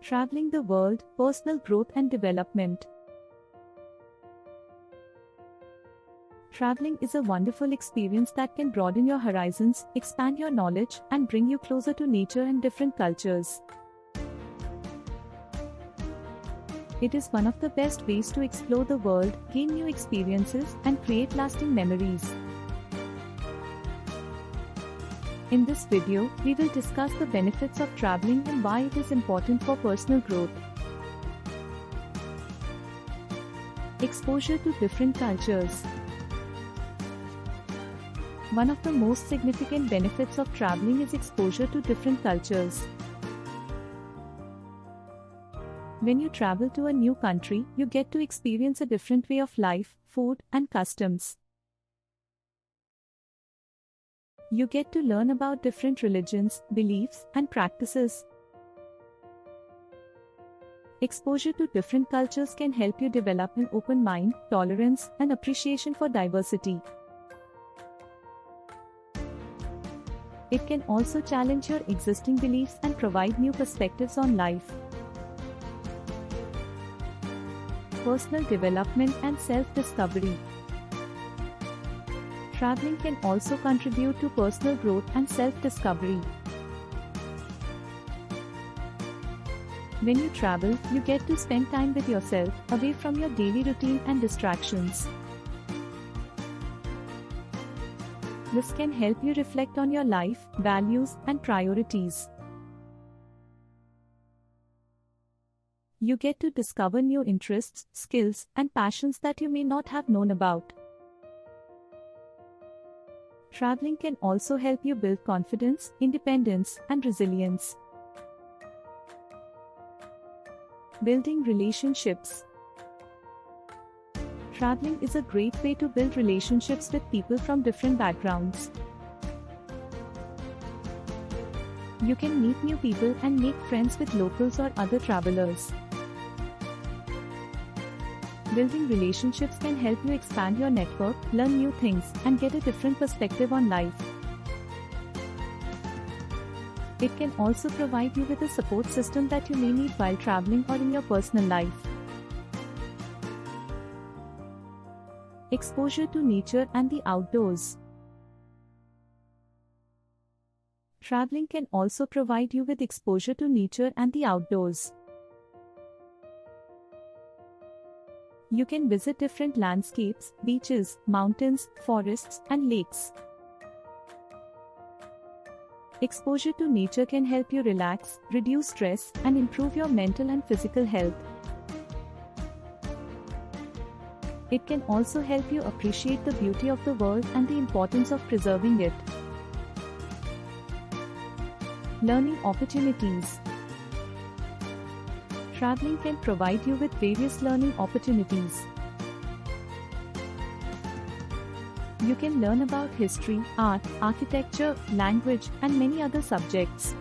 Traveling the world, personal growth and development. Traveling is a wonderful experience that can broaden your horizons, expand your knowledge, and bring you closer to nature and different cultures. It is one of the best ways to explore the world, gain new experiences, and create lasting memories. In this video, we will discuss the benefits of traveling and why it is important for personal growth. Exposure to different cultures. One of the most significant benefits of traveling is exposure to different cultures. When you travel to a new country, you get to experience a different way of life, food, and customs. You get to learn about different religions, beliefs, and practices. Exposure to different cultures can help you develop an open mind, tolerance, and appreciation for diversity. It can also challenge your existing beliefs and provide new perspectives on life. Personal development and self-discovery. Traveling can also contribute to personal growth and self-discovery. When you travel, you get to spend time with yourself, away from your daily routine and distractions. This can help you reflect on your life, values, and priorities. You get to discover new interests, skills, and passions that you may not have known about. Traveling can also help you build confidence, independence, and resilience. Building relationships. Traveling is a great way to build relationships with people from different backgrounds. You can meet new people and make friends with locals or other travelers. Building relationships can help you expand your network, learn new things, and get a different perspective on life. It can also provide you with a support system that you may need while traveling or in your personal life. Exposure to nature and the outdoors. Traveling can also provide you with exposure to nature and the outdoors. You can visit different landscapes, beaches, mountains, forests, and lakes. Exposure to nature can help you relax, reduce stress, and improve your mental and physical health. It can also help you appreciate the beauty of the world and the importance of preserving it. Learning opportunities. Traveling can provide you with various learning opportunities. You can learn about history, art, architecture, language, and many other subjects.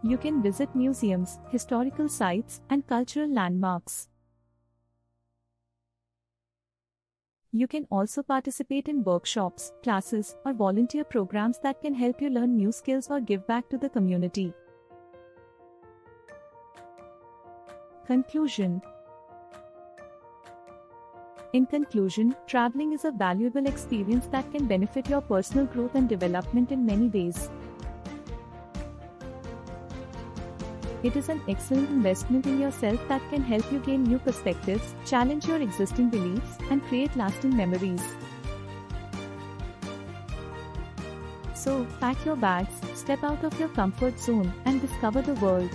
You can visit museums, historical sites, and cultural landmarks. You can also participate in workshops, classes, or volunteer programs that can help you learn new skills or give back to the community. Conclusion. In conclusion, traveling is a valuable experience that can benefit your personal growth and development in many ways. It is an excellent investment in yourself that can help you gain new perspectives, challenge your existing beliefs, and create lasting memories. So, pack your bags, step out of your comfort zone, and discover the world.